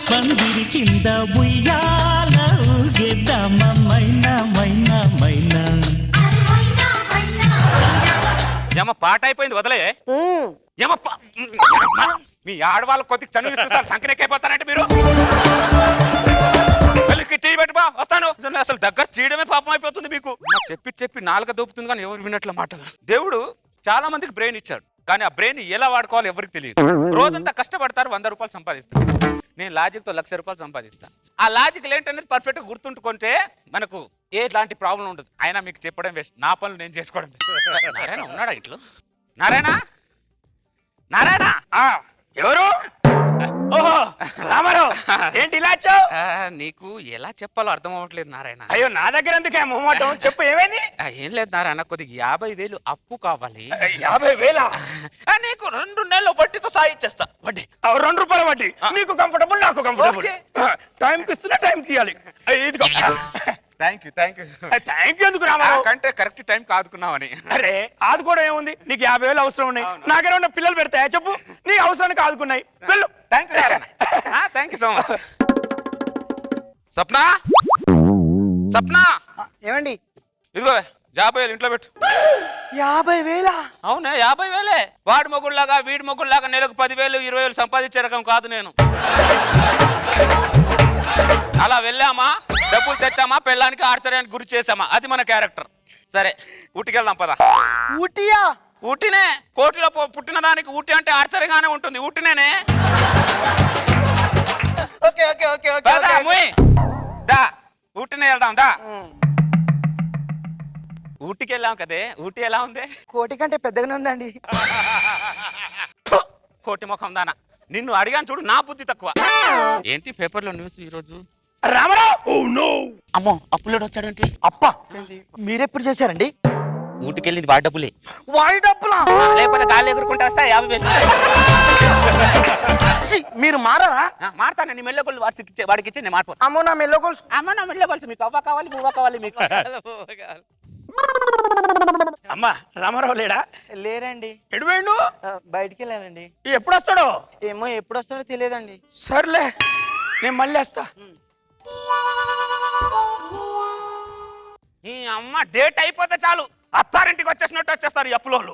పందిరి కింద ఉయ్యాల ఊగేద్దామా మైనా మైనా మైనా. ఏమ పాట అయిపోయింది వదలే. ఏమ మీ ఆడవాళ్ళ కొద్దిగా చనువు ఇస్తారు సంకనెక్కైపోతారంటే మీరు. టీ పెట్టుబా వస్తాను. అసలు దగ్గర చేయడమే పాపం అయిపోతుంది మీకు. చెప్పి చెప్పి నాలుక దోపుతుంది కానీ ఎవరు వినట్ల మాట. దేవుడు చాలా మందికి బ్రెయిన్ ఇచ్చాడు కానీ ఆ బ్రెయిన్ ఎలా వాడుకోవాలో ఎవరికి తెలియదు. రోజంతా కష్టపడతారు, 100 రూపాయలు సంపాదిస్తారు. నేను లాజిక్ తో 1,00,000 రూపాయలు సంపాదిస్తాను. ఆ లాజిక్ ఏంటనేది పర్ఫెక్ట్ గా గుర్తుంటుకుంటే మనకు ఎలాంటి ప్రాబ్లం ఉండదు. అయినా మీకు చెప్పడం వేస్ట్, నా పనులు నేను చేసుకోవడం వేస్ట్. నారాయణ ఉన్నాడా ఇట్లు? నారాయణ నారాయణ ఎవరు? ఓహో రామారావు, ఏంటి ఇలా వచ్చావు? నీకు ఎలా చెప్పాలో అర్థం అవ్వట్లేదు నారాయణ. అయ్యో నా దగ్గర ఎందుకే మొహమాటం, చెప్పు ఏమైంది? ఏం లేదు నారాయణ, కొద్దిగా 50,000 అప్పు కావాలి. 50,000? నీకు 2 నెలలు వడ్డీతో సాయిచ్చేస్తా. వడ్డీ 2 రూపాయల వడ్డీ. నీకు కంఫర్టబుల్, నాకు కంఫర్టబుల్. టైంకి ఇస్తున్నా, టైంకి ఇవ్వాలి. ఇదిగో. థ్యాంక్ యూ ఎందుకు రామారావు? కంటే కరెక్ట్ టైం ఆదుకున్నావని. అరే ఆదుకోవడం ఏముంది, నీకు 50,000 అవసరం ఉన్నాయి. నాకేమన్నా పిల్లలు పెడతాయా చెప్పు? నీ అవసరానికి ఆదుకున్నాయి. వెళ్ళు. Thank you so much. Sapna Sapna ఏమండి? ఇదిగో 50,000 ఇంట్లో పెట్టు. 50,000? అవునే 50,000. వాడి మొగుళ్ళలాగా వీడి మొగుళ్ళలాగా నెలకు 10,000 20,000 సంపాదించే రకం కాదు నేను. అలా వెళ్ళామా, డబ్బులు తెచ్చామా, పెళ్ళానికి ఆశ్చర్యానికి గురి చేసామా, అది మన క్యారెక్టర్. సరే ఊటీకి వెళ్దాం పద. ఊటీయా? ఊటీనే. కోటిలో పుట్టిన దానికి ఊటీ అంటే ఆశ్చర్యంగానే ఉంటుంది. ఊటీనేనే. ఓకే ఓకే ఓకే ఓకే దా ఊటీనే వెళ్దాం దా. ఊటీకి వెళ్ళాం కదే. ఊటీ ఎలా ఉంది? కోటి కంటే పెద్దగానే ఉందండి. కోటి ముఖం దానా. నిన్ను అడిగాను చూడు, నా బుద్ధి తక్కువ. ఏంటి పేపర్లో న్యూస్ ఈరోజు? రామారావు అమ్మో అప్పులోడు వచ్చాడంటే. అప్ప మీరెప్పుడు చేశారండి? ఊటికెళ్ళింది వాడి డబ్బులే. వాడి డబ్బులా? లేకపోతే గాలి ఎగురుకుంటా వస్తా 50,000. మీరు మారారా? మారుతాను. నీ మెల్లగొల్లు వాడికి ఇచ్చి నేను మారిపోతా. అమ్మో నా మెల్లగొలుసు. అమ్మ నా మెల్లగొలుసు. మీకు అవ్వ కావాలి, పువ్వ కావాలి మీకు. అమ్మా రామారావు లేడా? లేరండి. ఎడువేండు? బయటికి వెళ్ళానండి. ఎప్పుడు వస్తాడో? ఏమో ఎప్పుడు వస్తాడో తెలియదండి. సర్లే నేను మళ్ళీ వస్తా. ఈ అమ్మ డేట్ అయిపోతే చాలు అత్తారింటికి వచ్చేసినట్టు వచ్చేస్తారు ఈ అప్పులోళ్ళు.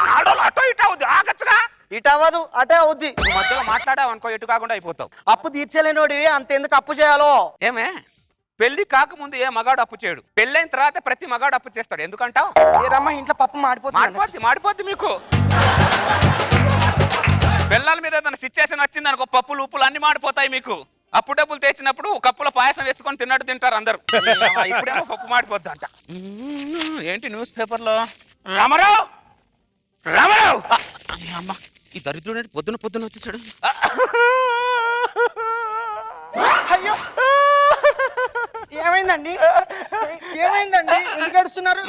నాడోళ్ళు అటో ఇటు అవుద్ది, ఆగచ్చుగా. ఇటు అవ్వదు అటే అవుద్ది. నువ్వు మధ్యలో మాట్లాడావు అనుకో, ఎటు కాకుండా అయిపోతావు. అప్పు తీర్చలేనోడివి అంతెందుకు అప్పు చేయాలో? ఏమే పెళ్లి కాకముందు ఏ మగాడు అప్పు చేయడు, పెళ్ళైన తర్వాత ప్రతి మగాడు అప్పు చేస్తాడు. ఎందుకంటావు? ఏరమ్మా ఇంట్లో పప్పు మాడిపోద్ది మీకు. పిల్లల మీద ఏదైనా సిచ్యువేషన్ వచ్చింది అనుకో, పప్పులు ఉప్పులు అన్ని మాడిపోతాయి మీకు. అప్పు డబ్బులు తెచ్చినప్పుడు కప్పుల పాయసం వేసుకొని తిన్నట్టు తింటారు అందరు. ఇప్పుడేమో పప్పు మాడిపోద్ది అంట. ఏంటి న్యూస్ పేపర్లో? రామారావు రామారావు అమ్మ ఈ దరిద్రుడు పొద్దున వచ్చేసాడు. అయ్యో ఏమైందండి? ఏమైందండి? ఎందుకు ఏడుస్తున్నారు?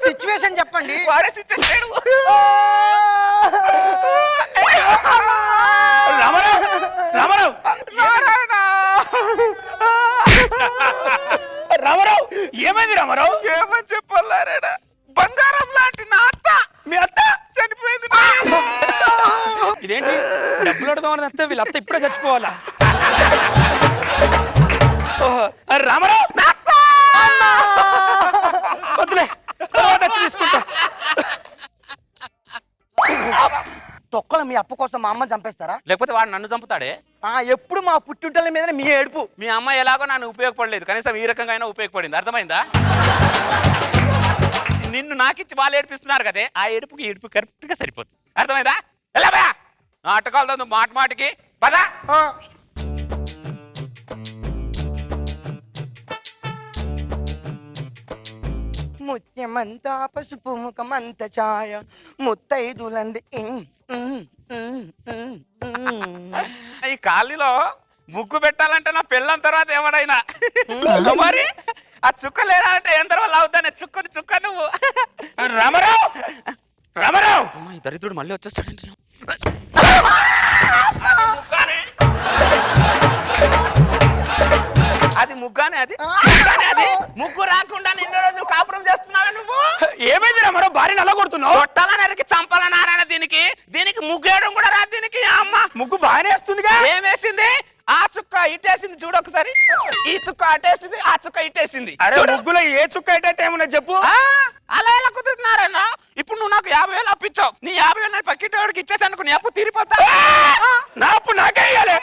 సిచ్యువేషన్ చెప్పండి. రామారావు రామారావు రామారావు ఏమైంది? రామారావు ఏమని చెప్పారా? బంగారం లాంటి నా అత్త, మీ అత్త చనిపోయింది. ఇదేంటి డబ్బులు అడదామని అత్త, వీళ్ళ అత్త ఇప్పుడే చచ్చిపోవాలా? రామారావు వద్దులే, తీసుకుంటా. తొక్కల మీ అప్పు కోసం మా అమ్మ చంపేస్తారా? లేకపోతే వాడు నన్ను చంపుతాడే. ఎప్పుడు మా పుట్టింటల మీద మీ ఏడుపు. మీ అమ్మ ఎలాగో నన్ను ఉపయోగపడలేదు, కనీసం ఈ రకంగా అయినా ఉపయోగపడింది. అర్థమైందా? నిన్ను నాకిచ్చి వాళ్ళు ఏడిపిస్తున్నారు కదే, ఆ ఏడుపుకి ఏడుపు కరెక్ట్ గా సరిపోతుంది. అర్థమైందా? ఎలా నాటకాలతో మాటికి పదా. ముత్యమంతా పసుపు ముఖమంత ఛాయ ముత్తైదులంది. ఈ కాలనీలో ముగ్గు పెట్టాలంటే నా పెళ్ళం తర్వాత ఎవడైనా మరి ఆ చుక్క లేరా అంటే ఎంత వల్ల అవుతానే చుక్క నువ్వు. రామారావు రామారావు ఈ దరిద్రుడు మళ్ళీ వచ్చేస్తాడండి. అది ముగ్గానే, అది ముగ్గు రాకుండా నిన్న రోజులు కాపురం చేస్తున్నావా నువ్వు? ఏమైంది రామారావు? భార్యను అలా కొడుతున్నావు? కొట్టాలని చంపాలన్నారా? దీనికి ముగ్గేయడం కూడా రా దీనికి. అమ్మ ముగ్గు బాగానే వస్తుందిగా. ఏమేసింది? ఆ చుక్క ఇటేసింది చూడు ఒకసారి. ఈ చుక్క అటేసింది, ఆ చుక్క ఇటేసింది. అరే చూడు. ముగ్గులో ఏ చుక్క అయితే ఏమన్నా చెప్పు. అలా ఎలా కుదురుతున్నారన్నా? ఇప్పుడు నువ్వు నాకు 50,000 అప్పించావు. నీ 50,000 పక్కింటి ఇచ్చేసాను, నీ అప్పు తీరిపోతా. నా అప్పు నాకే ఇయ్యాలి.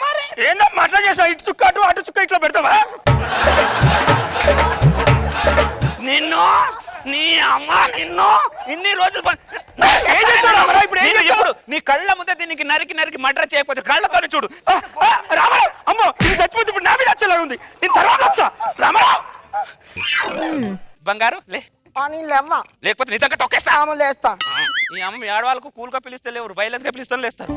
ఏంటో అట్లా చేసావు, ఇటు చుక్క అటు చుక్క ఇట్లా పెడతావా? నిన్ను నీ అమ్మ నిన్ను ఇన్ని రోజులు ఏం చేస్తావు రామారావు? ఇప్పుడు ఏం చేస్తావు? ఇప్పుడు నీ కళ్ళ ముందే దీనికి నరికి మర్డర్ చేయకపోతే కళ్ళతోనే చూడు. రామారావు అమ్మో ఇది చచ్చిపోతే ఇప్పుడు నా మీద వచ్చేలా ఉంది. నేను తర్వాత వస్తా. రామారావు బంగారు లే, అని లేమ్మా లేకపోతే నిజంగా తొక్కేస్తా. లేస్తా. ఈ అమ్మ మీ ఆడవాళ్ళకు కూల్గా పిలిస్తే లేవు, వైలెన్స్ గా పిలుస్తాను లేస్తారు.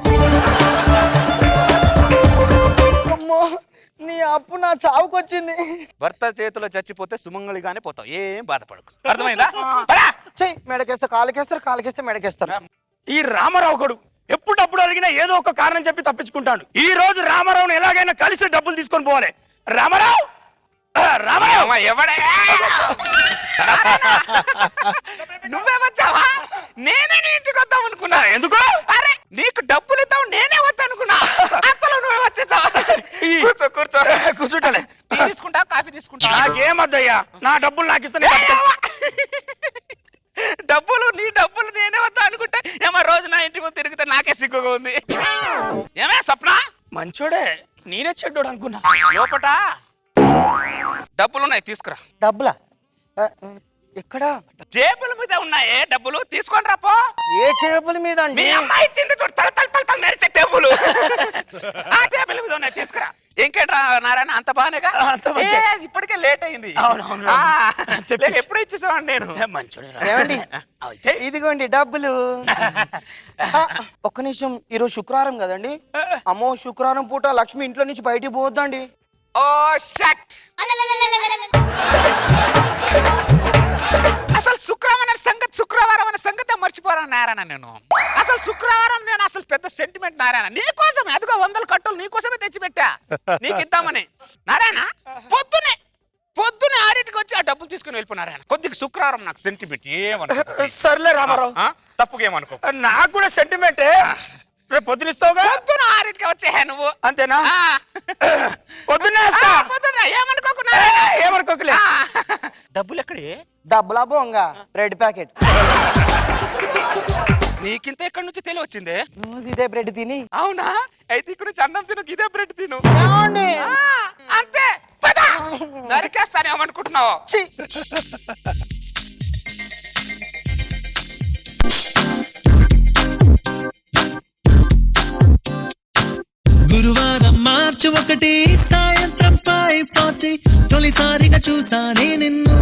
అమ్మో నీ అప్పు నా చావుకొచ్చింది. భర్త చేతిలో చచ్చిపోతే సుమంగళిగానే పోతావు, ఏం బాధపడకు. అర్థమైందా? పరా. చెయ్యి మెడకేస్తారు, కాలుకేస్తే మెడకేస్తారు. ఈ రామారావు గడు ఎప్పుడప్పుడు అడిగినా ఏదో ఒక కారణం చెప్పి తప్పించుకుంటాడు. ఈ రోజు రామారావుని ఎలాగైనా కలిసి డబ్బులు తీసుకొని పోవాలి. రామారావు రామారావు అమ్మ, ఎవడే? నువ్వే వచ్చావా? నేనే నీ ఇంటికి వద్దాం అనుకున్నా. ఎందుకు? అరే నీకు డబ్బులు ఇద్దాం నేనే వద్దా అనుకున్నా, అంతలో నువ్వే వచ్చేసావా? కూర్చో కూర్చో. కూర్చుంటాలే. టీ తీసుకుంటా, కాఫీ తీసుకుంటా? నాకేమద్దయ్యా, నా డబ్బులు నాకు ఇస్తే డబ్బులు నీ డబ్బులు నేనే వద్దా అనుకుంటే ఏమో రోజు నా ఇంటి ముందు తిరిగితే నాకే సిగ్గుగా ఉంది. ఏమే స్వప్న? మంచోడే, నేనే చెడ్డోడు అనుకున్నా. లోపట డబ్బులున్నాయి, తీసుకురా. డబ్బులా? ఎక్కడ? జేబుల మీద ఉన్నాయే డబ్బులు, తీసుకొని రాపో. ఏ టేబుల్ మీద మీ అండి? అమ్మాయి ఇచ్చింది చూడు, తల తల తల తల మెరిసే టేబుల్. ఆ టేబుల్ మీద ఉన్నాయి, తీసుకురా. ఇంకేంట్రా నారాయణ, అంత బాగానేగా? అంత మంచిగా. ఇప్పటికే లేట్ అయింది. అవునవును. లేక ఎప్పుడు ఇచ్చేసావండి నేను. మంచోడే. ఏమండి? అయితే ఇదిగోండి డబ్బులు. ఒక్క నిమిషం, ఈరోజు శుక్రవారం కదండి. అమ్మో శుక్రవారం పూట లక్ష్మి ఇంట్లో నుంచి బయటికి పోద్దండి. ఓ షట్. అసలు శుక్రవారం అనే సంగతి మర్చిపోరా నారాయణ నేను. అసలు శుక్రవారం నేను అసలు పెద్ద సెంటిమెంట్ నారాయణ, నీకోసమే అదిగో 100 కట్టలు నీకోసమే తెచ్చిపెట్టా, నీకు ఇద్దామని. నారాయణ పొద్దునే 6ంటికి వచ్చి ఆ డబ్బులు తీసుకుని వెళ్ళిపోయినారాయణ. కొద్దిగా శుక్రవారం నాకు సెంటిమెంట్ ఏమనుకో. సర్లే రామారావు, తప్పుగా ఏమనుకో. నాకు కూడా సెంటిమెంటే. రేపు పొద్దునిస్తావుగా? పొద్దున 6ంటికి వచ్చే నువ్వు. అంతేనా? పొద్దున్నే ఏమనుకోకున్నా. ఏమనుకోకలే. డబ్బులు ఎక్కడే? డబ్బులా బొంగ బ్రెడ్ ప్యాకెట్. నీకింత ఎక్కడి నుంచి తెలియొచ్చిందే? రోజు ఇదే బ్రెడ్ తిని. అవునా? అయితే ఇక్కడ నుంచి అన్నం తిను, ఇదే బ్రెడ్ తిను. ఏమండి? అంతే, పద. నరికేస్తానేమనుకుంటున్నావు? ఛీ! గురువారం మార్చి 1 సాయంత్రం 5:40 తొలిసారిగా చూసానే నిన్ను.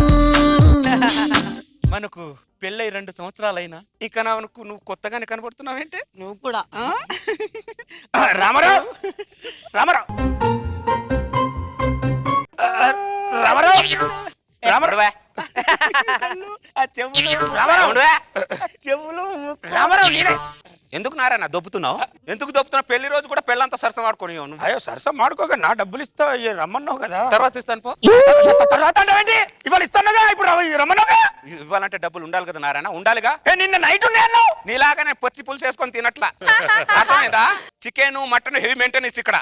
మనకు పెళ్ళై 2 సంవత్సరాలైనా ఇక నువ్వు కొత్తగానే కనబడుతున్నావేంటే? నువ్వు కూడా. రామారావు రామారావు రామారావు రామారావు రామారావు నేనే. ఎందుకు నారాయణ దొబ్బుతున్నావు? ఎందుకు దొబ్బుతున్నావు? పెళ్లి రోజు కూడా పెళ్ళంతా సరసం ఆడుకొని అయ్యో సరసం మాడుకోగా, నా డబ్బులు ఇస్తా రమ్మన్నావు కదా. తర్వాత ఇస్తాను పో. తర్వాత అంటే ఇవాళ ఇస్తానుగా, ఇప్పుడు రమ్మన్నావుగా. ఇవ్వాలంటే డబ్బులు ఉండాలి కదా నారాయణ. ఉండాలిగా. నిన్న నైట్ ఉన్నాను. నీలాగానే పచ్చి పులుసు వేసుకొని తినట్లా. అర్థమైందా? చికెన్ మటన్ హెవీ మెయింటెనెన్స్ ఇక్కడ.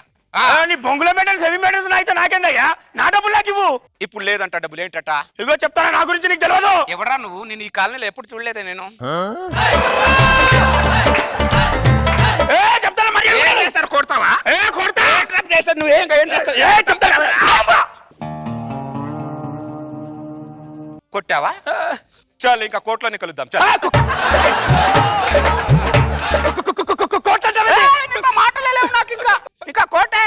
నీ బొంగుల మెయింటెనెన్స్ హెవీ మెయింటెనెన్స్ అయితే నాకేందయ్యా? నా డబ్బులు నాకు ఇవ్వు. ఇప్పుడు లేదంట డబ్బులు. ఏంటట? ఇగో చెప్తానా, నా గురించి నీకు తెలియదు. ఎవరా నువ్వు? నేను ఈ కాలనీలో ఎప్పుడు చూడలేదే నేను. చెప్తాను మరి. ఏం చేస్తారు? కొడతావా? కొడతా. చేస్తారు నువ్వు. ఏం చేస్తావు? చెప్తాను. కొట్టావా? చాలు, ఇంకా కోర్టులోనే కలుద్దాం. చాలు. మాటలేవు నాకు ఇంకా కోటే.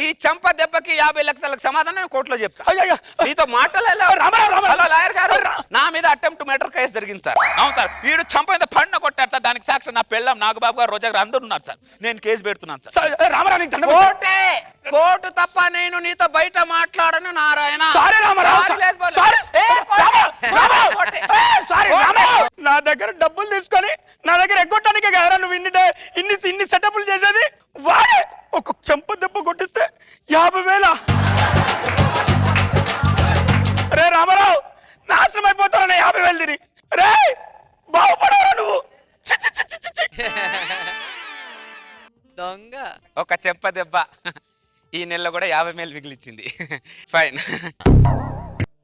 ఈ చంప దెబ్బకి 50 లక్షలకు సమాధానం కోర్టులో చెప్తా. నీతో మాటలేవు. హలో లాయర్ గారు, నా మీద అటెంప్ట్ మర్డర్ కేసు జరిగింది సార్. అవును సార్, వీడు చంప మీద పడిన కొట్టారు సార్. దానికి సాక్షి నా పెళ్ళం నాగబాబు గారు, రోజా గారు అందరూ ఉన్నారు సార్. నేను కేసు పెడుతున్నాను సార్. కోటే, కోర్టు తప్ప నేను నీతో బయట మాట్లాడను నారాయణ. నా దగ్గర డబ్బులు తీసుకొని నా దగ్గర ఎగ్గొట్టడానికి కదా నువ్వు ఇన్ని సెటప్లు చేసేది. వాడే ఒక చెంప దెబ్బ కొట్టిస్తే 50,000. రే రామారావు, నాశనం అయిపోతావు 50,000 తిని. రే బాగుపడవరా నువ్వు. దొంగ. ఒక చెప్ప దెబ్బ ఈ నెలలో కూడా 50,000 మిగిలిచ్చింది. ఫైన్.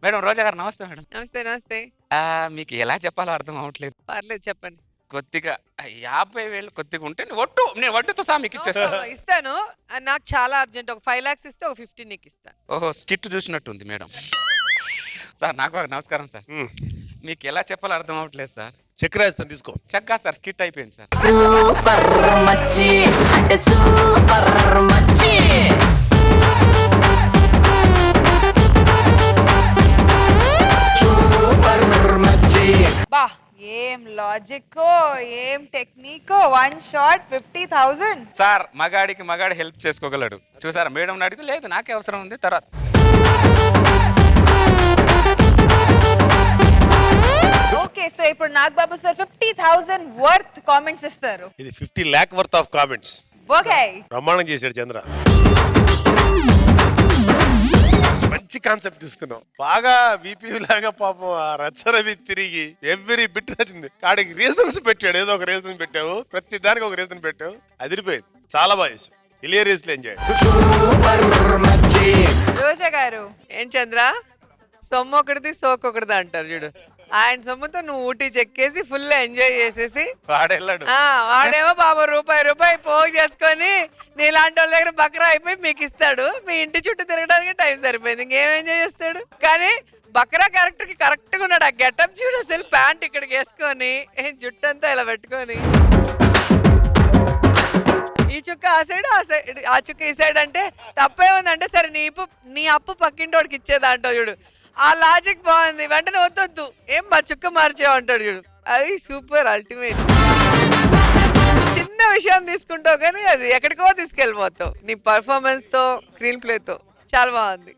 మేడం రోజా గారు నమస్తే మేడం. నమస్తే నమస్తే. మీకు ఎలా చెప్పాలో అర్థం అవ్వట్లేదు. పర్లేదు చెప్పండి. కొద్దిగా 50,000 కొద్దిగా ఉంటే నేను వడ్డుతో సహా మీకు ఇచ్చేస్తాను. ఇస్తాను. నాకు చాలా అర్జెంట్. ఒక 5 lakhs ఇస్తే ఒక 15 నీకు ఇస్తాను. ఓహో స్కిట్ చూసినట్టుంది మేడం. సార్ నాకు ఒక నమస్కారం సార్. మీకు ఎలా చెప్పాలో అర్థం అవ్వట్లేదు సార్. చెక్ రాస్తాను తీసుకో. చక్కా సార్ స్కిట్ అయిపోయింది సార్. సూపర్ మచ్చి అంటే సూపర్ మచ్చి సూపర్ మచ్చి. బా ఏం లాజిక్ ఏం టెక్నిక్. 1 shot 50,000. సార్ మగాడికి మగాడి హెల్ప్ చేసుకోగలడు. చూసారా మేడం అడిగితే లేదు నాకే అవసరం ఉంది తర్వాత. ఓకే సో ఇప్పుడు నాగబాబు సార్ 50,000 వర్త్ కామెంట్స్ ఇస్తారు. ఇది 50 lakh worth of comments. Okay బ్రహ్మాండం చేశాడు చంద్ర. మంచి కాన్సెప్ట్ తీసుకున్నాం. బాగా వీపీ లాగా పాపం ఆ రచ్చరవి తిరిగి ఎవ్రీ బిట్ నచ్చింది. కాడికి రీజన్స్ పెట్టాడు. ఏదో ఒక రీజన్ పెట్టావు. ప్రతి దానికి ఒక రీజన్ పెట్టావు. అదిరిపోయింది. చాలా బాగా చేసావు. Hilariously enjoy. రోజా గారు ఏం చంద్ర, సొమ్ము ఒకటిది సోకొకటిది అంటారు చూడు. ఆయన సొమ్ముతో నువ్వు ఊటీ చెక్కేసి ఫుల్ ఎంజాయ్ చేసేసి వాడెళ్ళాడు. వాడేమో బాబు రూపాయి పోగు చేసుకొని నీలాంటి వాళ్ళ దగ్గర బకరా అయిపోయి మీకు ఇస్తాడు. మీ ఇంటి చుట్టూ తిరగడానికి టైం సరిపోయింది. ఇంకేం ఎంజాయ్ చేస్తాడు. కానీ బకరా క్యారెక్టర్ కి కరెక్ట్ గా ఉన్నాడు. ఆ గెటప్ చూడు అసలు. ప్యాంట్ ఇక్కడికి వేసుకొని జుట్టు అంతా ఇలా పెట్టుకొని ఈ చుక్క ఆ సైడ్ ఆ చుక్క ఈ సైడ్ అంటే తప్పే ఉందంటే సరే నీ అప్పు పక్కింటోడికి ఇచ్చేదాంటో చూడు. ఆ లాజిక్ బాగుంది. వెంటనే వద్దొద్దు ఏం మా చుక్క మార్చేవు అంటాడు చూడు. అది సూపర్ అల్టిమేట్. చిన్న విషయం తీసుకుంటావు కానీ అది ఎక్కడికో తీసుకెళ్ళిపోతావు నీ పర్ఫార్మెన్స్ తో స్క్రీన్ ప్లేతో. చాలా బాగుంది.